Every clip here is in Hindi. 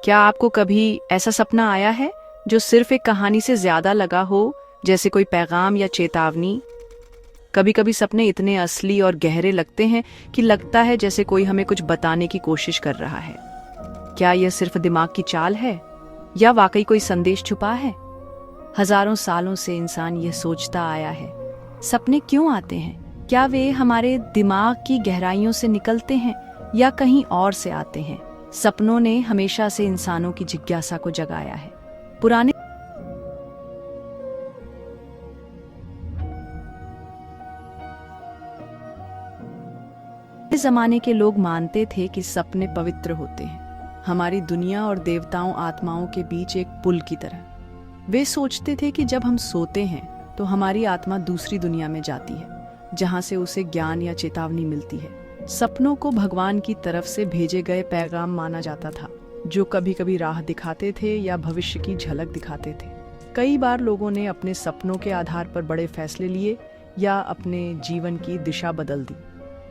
क्या आपको कभी ऐसा सपना आया है जो सिर्फ एक कहानी से ज्यादा लगा हो, जैसे कोई पैगाम या चेतावनी? कभी कभी सपने इतने असली और गहरे लगते हैं कि लगता है जैसे कोई हमें कुछ बताने की कोशिश कर रहा है। क्या यह सिर्फ दिमाग की चाल है या वाकई कोई संदेश छुपा है? हजारों सालों से इंसान यह सोचता आया है, सपने क्यों आते हैं? क्या वे हमारे दिमाग की गहराइयों से निकलते हैं या कहीं और से आते हैं? सपनों ने हमेशा से इंसानों की जिज्ञासा को जगाया है। पुराने जमाने के लोग मानते थे कि सपने पवित्र होते हैं, हमारी दुनिया और देवताओं आत्माओं के बीच एक पुल की तरह। वे सोचते थे कि जब हम सोते हैं तो हमारी आत्मा दूसरी दुनिया में जाती है, जहां से उसे ज्ञान या चेतावनी मिलती है। सपनों को भगवान की तरफ से भेजे गए पैगाम माना जाता था, जो कभी कभी राह दिखाते थे या भविष्य की झलक दिखाते थे। कई बार लोगों ने अपने सपनों के आधार पर बड़े फैसले लिए या अपने जीवन की दिशा बदल दी।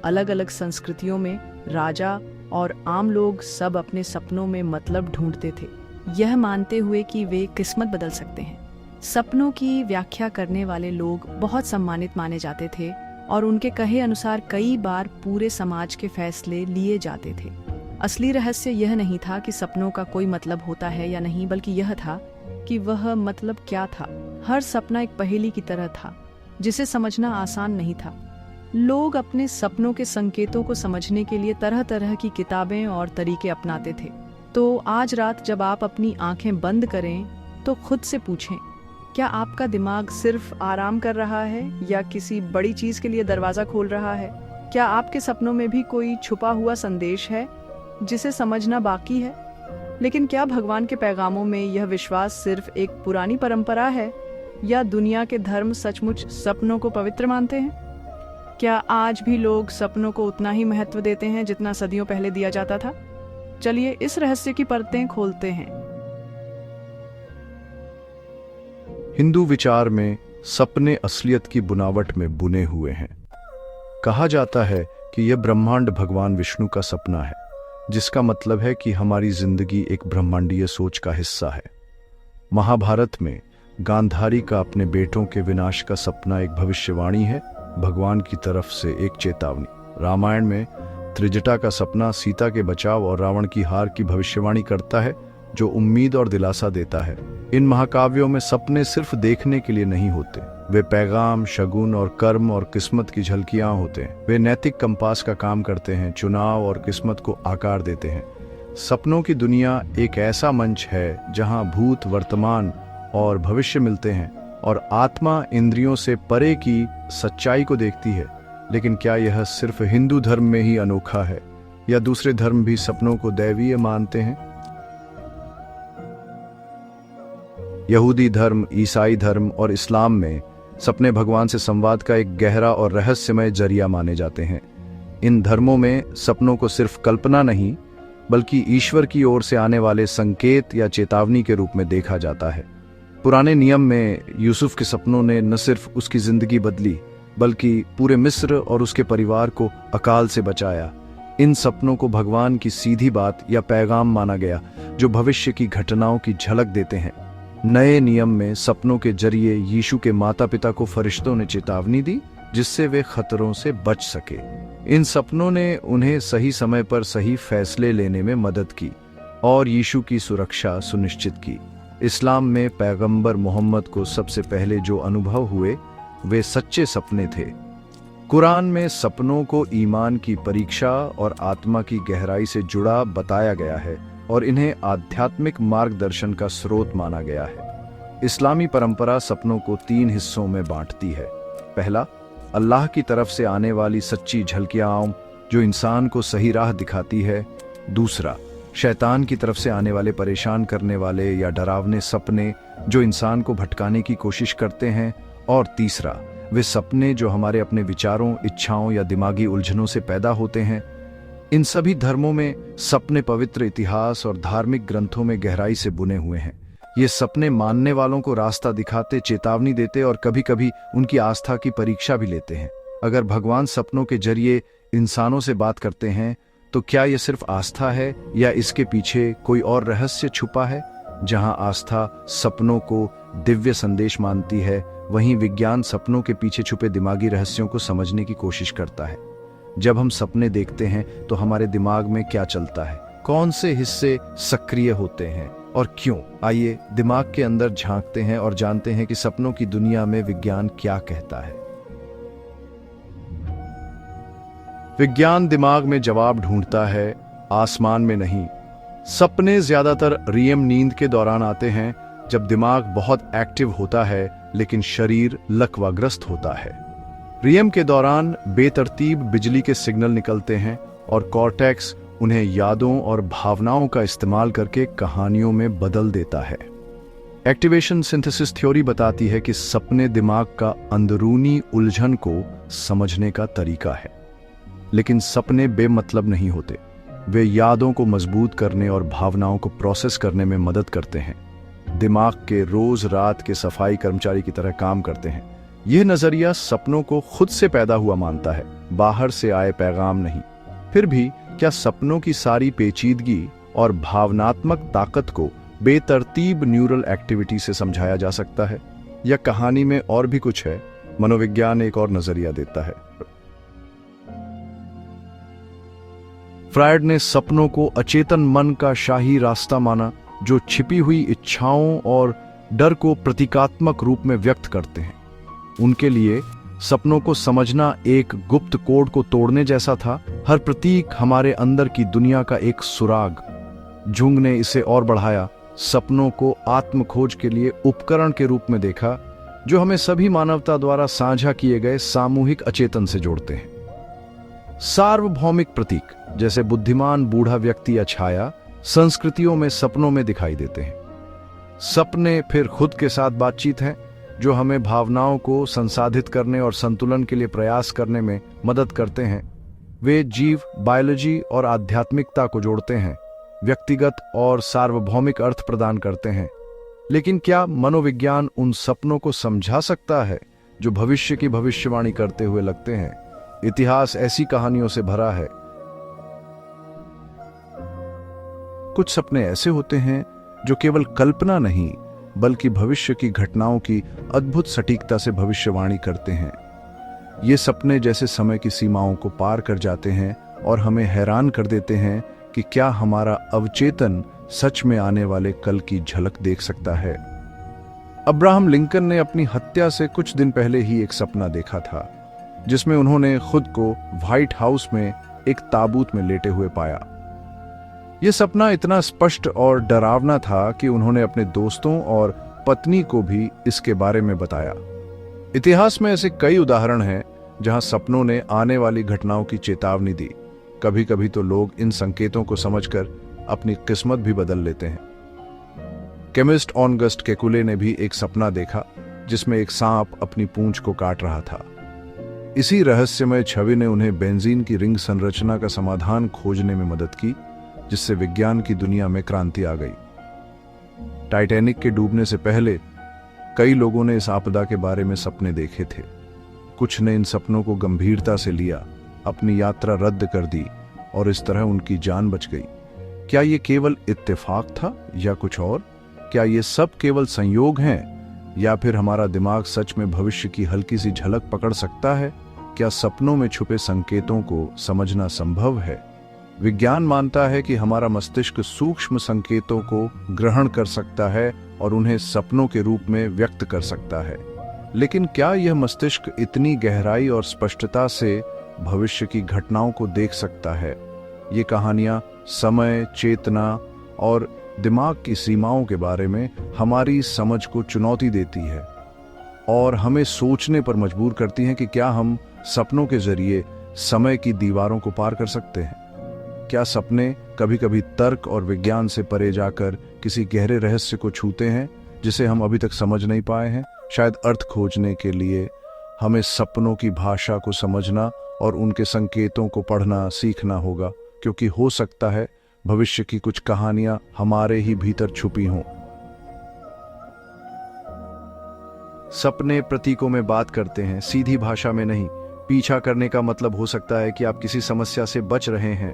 अलग अलग संस्कृतियों में राजा और आम लोग सब अपने सपनों में मतलब ढूंढते थे, यह मानते हुए कि वे किस्मत बदल सकते हैं। सपनों की व्याख्या करने वाले लोग बहुत सम्मानित माने जाते थे और उनके कहे अनुसार कई बार पूरे समाज के फैसले लिए जाते थे। असली रहस्य यह नहीं था कि सपनों का कोई मतलब होता है या नहीं, बल्कि यह था कि वह मतलब क्या था। हर सपना एक पहेली की तरह था, जिसे समझना आसान नहीं था। लोग अपने सपनों के संकेतों को समझने के लिए तरह तरह की किताबें और तरीके अपनाते थे। तो आज रात जब आप अपनी आंखें बंद करें तो खुद से पूछें, क्या आपका दिमाग सिर्फ आराम कर रहा है या किसी बड़ी चीज के लिए दरवाजा खोल रहा है? क्या आपके सपनों में भी कोई छुपा हुआ संदेश है जिसे समझना बाकी है? लेकिन क्या भगवान के पैगामों में यह विश्वास सिर्फ एक पुरानी परंपरा है या दुनिया के धर्म सचमुच सपनों को पवित्र मानते हैं? क्या आज भी लोग सपनों को उतना ही महत्व देते हैं जितना सदियों पहले दिया जाता था? चलिए इस रहस्य की परतें खोलते हैं। हिंदू विचार में सपने असलियत की बुनावट में बुने हुए हैं। कहा जाता है कि यह ब्रह्मांड भगवान विष्णु का सपना है, जिसका मतलब है कि हमारी जिंदगी एक ब्रह्मांडीय सोच का हिस्सा है। महाभारत में गांधारी का अपने बेटों के विनाश का सपना एक भविष्यवाणी है, भगवान की तरफ से एक चेतावनी। रामायण में त्रिजटा का सपना सीता के बचाव और रावण की हार की भविष्यवाणी करता है, जो उम्मीद और दिलासा देता है। इन महाकाव्यों में सपने सिर्फ देखने के लिए नहीं होते, वे पैगाम, शगुन और कर्म और किस्मत की झलकियां होते हैं। वे नैतिक कंपास का काम करते हैं, चुनाव और किस्मत को आकार देते हैं। सपनों की दुनिया एक ऐसा मंच है जहां भूत, वर्तमान और भविष्य मिलते हैं और आत्मा इंद्रियों से परे की सच्चाई को देखती है। लेकिन क्या यह सिर्फ हिंदू धर्म में ही अनोखा है या दूसरे धर्म भी सपनों को दैवीय मानते हैं? यहूदी धर्म, ईसाई धर्म और इस्लाम में सपने भगवान से संवाद का एक गहरा और रहस्यमय जरिया माने जाते हैं। इन धर्मों में सपनों को सिर्फ कल्पना नहीं, बल्कि ईश्वर की ओर से आने वाले संकेत या चेतावनी के रूप में देखा जाता है। पुराने नियम में यूसुफ के सपनों ने न सिर्फ उसकी जिंदगी बदली, बल्कि पूरे मिस्र और उसके परिवार को अकाल से बचाया। इन सपनों को भगवान की सीधी बात या पैगाम माना गया, जो भविष्य की घटनाओं की झलक देते हैं। नए नियम में सपनों के जरिए यीशु के माता पिता को फरिश्तों ने चेतावनी दी, जिससे वे खतरों से बच सके। इन सपनों ने उन्हें सही समय पर सही फैसले लेने में मदद की और यीशु की सुरक्षा सुनिश्चित की। इस्लाम में पैगंबर मोहम्मद को सबसे पहले जो अनुभव हुए वे सच्चे सपने थे। कुरान में सपनों को ईमान की परीक्षा और आत्मा की गहराई से जुड़ा बताया गया है और इन्हें आध्यात्मिक मार्गदर्शन का स्रोत माना गया है। इस्लामी परंपरा सपनों को 3 हिस्सों में बांटती है। पहला, अल्लाह की तरफ से आने वाली सच्ची झलकियां जो इंसान को सही राह दिखाती है। दूसरा, शैतान की तरफ से आने वाले परेशान करने वाले या डरावने सपने जो इंसान को भटकाने की कोशिश करते हैं। और तीसरा, वे सपने जो हमारे अपने विचारों, इच्छाओं या दिमागी उलझनों से पैदा होते हैं। इन सभी धर्मों में सपने पवित्र इतिहास और धार्मिक ग्रंथों में गहराई से बुने हुए हैं। ये सपने मानने वालों को रास्ता दिखाते, चेतावनी देते और कभी कभी उनकी आस्था की परीक्षा भी लेते हैं। अगर भगवान सपनों के जरिए इंसानों से बात करते हैं तो क्या यह सिर्फ आस्था है या इसके पीछे कोई और रहस्य छुपा है? जहां आस्था सपनों को दिव्य संदेश मानती है, वहीं विज्ञान सपनों के पीछे छुपे दिमागी रहस्यों को समझने की कोशिश करता है। जब हम सपने देखते हैं तो हमारे दिमाग में क्या चलता है, कौन से हिस्से सक्रिय होते हैं और क्यों? आइए दिमाग के अंदर झांकते हैं और जानते हैं कि सपनों की दुनिया में विज्ञान क्या कहता है। विज्ञान दिमाग में जवाब ढूंढता है, आसमान में नहीं। सपने ज्यादातर REM नींद के दौरान आते हैं, जब दिमाग बहुत एक्टिव होता है लेकिन शरीर लकवाग्रस्त होता है। REM के दौरान बेतरतीब बिजली के सिग्नल निकलते हैं और कॉर्टेक्स उन्हें यादों और भावनाओं का इस्तेमाल करके कहानियों में बदल देता है। एक्टिवेशन सिंथेसिस थ्योरी बताती है कि सपने दिमाग का अंदरूनी उलझन को समझने का तरीका है। लेकिन सपने बेमतलब नहीं होते, वे यादों को मजबूत करने और भावनाओं को प्रोसेस करने में मदद करते हैं। दिमाग के रोज रात के सफाई कर्मचारी की तरह काम करते हैं। यह नजरिया सपनों को खुद से पैदा हुआ मानता है, बाहर से आए पैगाम नहीं। फिर भी क्या सपनों की सारी पेचीदगी और भावनात्मक ताकत को बेतरतीब न्यूरल एक्टिविटी से समझाया जा सकता है, या कहानी में और भी कुछ है? मनोविज्ञान एक और नजरिया देता है। फ्रायड ने सपनों को अचेतन मन का शाही रास्ता माना, जो छिपी हुई इच्छाओं और डर को प्रतीकात्मक रूप में व्यक्त करते हैं। उनके लिए सपनों को समझना एक गुप्त कोड को तोड़ने जैसा था। हर प्रतीक हमारे अंदर की दुनिया का एक सुराग। जुंग ने इसे और बढ़ाया, सपनों को आत्मखोज के लिए उपकरण के रूप में देखा, जो हमें सभी मानवता द्वारा साझा किए गए सामूहिक अचेतन से जोड़ते हैं। सार्वभौमिक प्रतीक जैसे बुद्धिमान बूढ़ा व्यक्ति या छाया संस्कृतियों में सपनों में दिखाई देते हैं। सपने फिर खुद के साथ बातचीत है, जो हमें भावनाओं को संसाधित करने और संतुलन के लिए प्रयास करने में मदद करते हैं। वे जीव, बायोलॉजी और आध्यात्मिकता को जोड़ते हैं, व्यक्तिगत और सार्वभौमिक अर्थ प्रदान करते हैं। लेकिन क्या मनोविज्ञान उन सपनों को समझा सकता है जो भविष्य की भविष्यवाणी करते हुए लगते हैं? इतिहास ऐसी कहानियों से भरा है। कुछ सपने ऐसे होते हैं जो केवल कल्पना नहीं, बल्कि भविष्य की घटनाओं की अद्भुत सटीकता से भविष्यवाणी करते हैं। ये सपने जैसे समय की सीमाओं को पार कर जाते हैं और हमें हैरान कर देते हैं कि क्या हमारा अवचेतन सच में आने वाले कल की झलक देख सकता है। अब्राहम लिंकन ने अपनी हत्या से कुछ दिन पहले ही एक सपना देखा था, जिसमें उन्होंने खुद को व्हाइट हाउस में एक ताबूत में लेटे हुए पाया। यह सपना इतना स्पष्ट और डरावना था कि उन्होंने अपने दोस्तों और पत्नी को भी इसके बारे में बताया। इतिहास में ऐसे कई उदाहरण हैं जहां सपनों ने आने वाली घटनाओं की चेतावनी दी। कभी कभी तो लोग इन संकेतों को समझकर अपनी किस्मत भी बदल लेते हैं। केमिस्ट ऑगस्ट केकुले ने भी एक सपना देखा जिसमें एक सांप अपनी पूंछ को काट रहा था। इसी रहस्यमय छवि ने उन्हें बेंजीन की रिंग संरचना का समाधान खोजने में मदद की, जिससे विज्ञान की दुनिया में क्रांति आ गई। टाइटैनिक के डूबने से पहले कई लोगों ने इस आपदा के बारे में सपने देखे थे। कुछ ने इन सपनों को गंभीरता से लिया, अपनी यात्रा रद्द कर दी और इस तरह उनकी जान बच गई। क्या ये केवल इत्तेफाक था या कुछ और? क्या ये सब केवल संयोग हैं या फिर हमारा दिमाग सच में भविष्य की हल्की सी झलक पकड़ सकता है? क्या सपनों में छुपे संकेतों को समझना संभव है? विज्ञान मानता है कि हमारा मस्तिष्क सूक्ष्म संकेतों को ग्रहण कर सकता है और उन्हें सपनों के रूप में व्यक्त कर सकता है। लेकिन क्या यह मस्तिष्क इतनी गहराई और स्पष्टता से भविष्य की घटनाओं को देख सकता है? ये कहानियां समय, चेतना और दिमाग की सीमाओं के बारे में हमारी समझ को चुनौती देती है और हमें सोचने पर मजबूर करती हैं कि क्या हम सपनों के जरिए समय की दीवारों को पार कर सकते हैं? क्या सपने कभी कभी तर्क और विज्ञान से परे जाकर किसी गहरे रहस्य को छूते हैं जिसे हम अभी तक समझ नहीं पाए हैं? शायद अर्थ खोजने के लिए हमें सपनों की भाषा को समझना और उनके संकेतों को पढ़ना सीखना होगा, क्योंकि हो सकता है भविष्य की कुछ कहानियां हमारे ही भीतर छुपी हों। सपने प्रतीकों में बात करते हैं, सीधी भाषा में नहीं। पीछा करने का मतलब हो सकता है कि आप किसी समस्या से बच रहे हैं,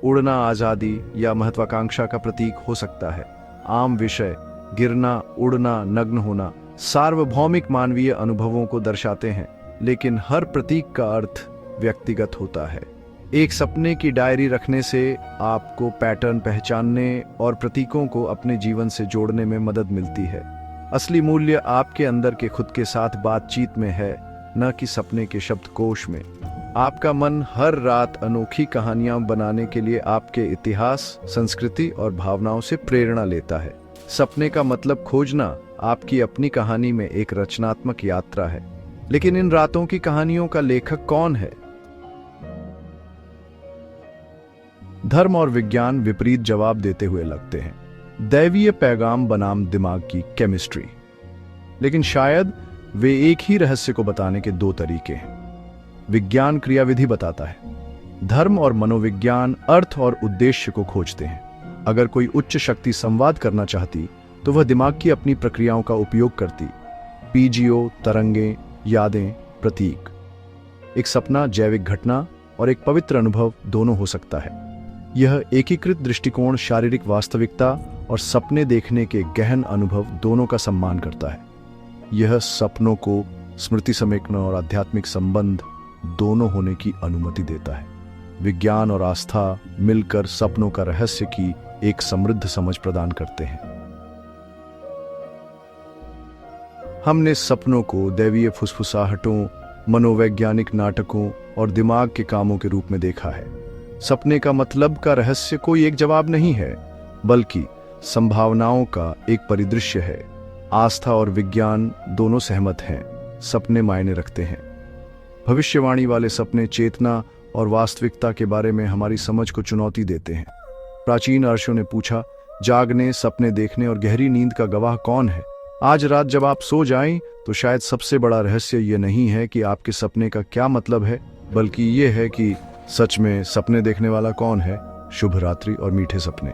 उड़ना आज़ादी या महत्वाकांक्षा का प्रतीक हो सकता है। आम विषय गिरना, उड़ना, नग्न होना सार्वभौमिक मानवीय अनुभवों को दर्शाते हैं, लेकिन हर प्रतीक का अर्थ व्यक्तिगत होता है। एक सपने की डायरी रखने से आपको पैटर्न पहचानने और प्रतीकों को अपने जीवन से जोड़ने में मदद मिलती है। असली मूल्य आपके अंदर के खुद के साथ बातचीत में है, न कि सपने के शब्दकोश में। आपका मन हर रात अनोखी कहानियां बनाने के लिए आपके इतिहास, संस्कृति और भावनाओं से प्रेरणा लेता है। सपने का मतलब खोजना आपकी अपनी कहानी में एक रचनात्मक यात्रा है। लेकिन इन रातों की कहानियों का लेखक कौन है? धर्म और विज्ञान विपरीत जवाब देते हुए लगते हैं। दैवीय पैगाम बनाम दिमाग की केमिस्ट्री। लेकिन शायद वे एक ही रहस्य को बताने के दो तरीके हैं। विज्ञान क्रियाविधि बताता है, धर्म और मनोविज्ञान अर्थ और उद्देश्य को खोजते हैं। अगर कोई उच्च शक्ति संवाद करना चाहती तो वह दिमाग की अपनी प्रक्रियाओं का उपयोग करती। पीजीओ, तरंगें, यादें, प्रतीक। एक सपना जैविक घटना और एक पवित्र अनुभव दोनों हो सकता है। यह एकीकृत दृष्टिकोण शारीरिक वास्तविकता और सपने देखने के गहन अनुभव दोनों का सम्मान करता है। यह सपनों को स्मृति समेटना और आध्यात्मिक संबंध दोनों होने की अनुमति देता है। विज्ञान और आस्था मिलकर सपनों का रहस्य की एक समृद्ध समझ प्रदान करते हैं। हमने सपनों को दैवीय फुसफुसाहटों, मनोवैज्ञानिक नाटकों और दिमाग के कामों के रूप में देखा है। सपने का मतलब का रहस्य कोई एक जवाब नहीं है, बल्कि संभावनाओं का एक परिदृश्य है। आस्था और विज्ञान दोनों सहमत हैं, सपने मायने रखते हैं। भविष्यवाणी वाले सपने चेतना और वास्तविकता के बारे में हमारी समझ को चुनौती देते हैं। प्राचीन अर्षों ने पूछा, जागने, सपने देखने और गहरी नींद का गवाह कौन है? आज रात जब आप सो जाएं, तो शायद सबसे बड़ा रहस्य ये नहीं है कि आपके सपने का क्या मतलब है, बल्कि ये है कि सच में सपने देखने वाला कौन है। शुभ रात्रि और मीठे सपने।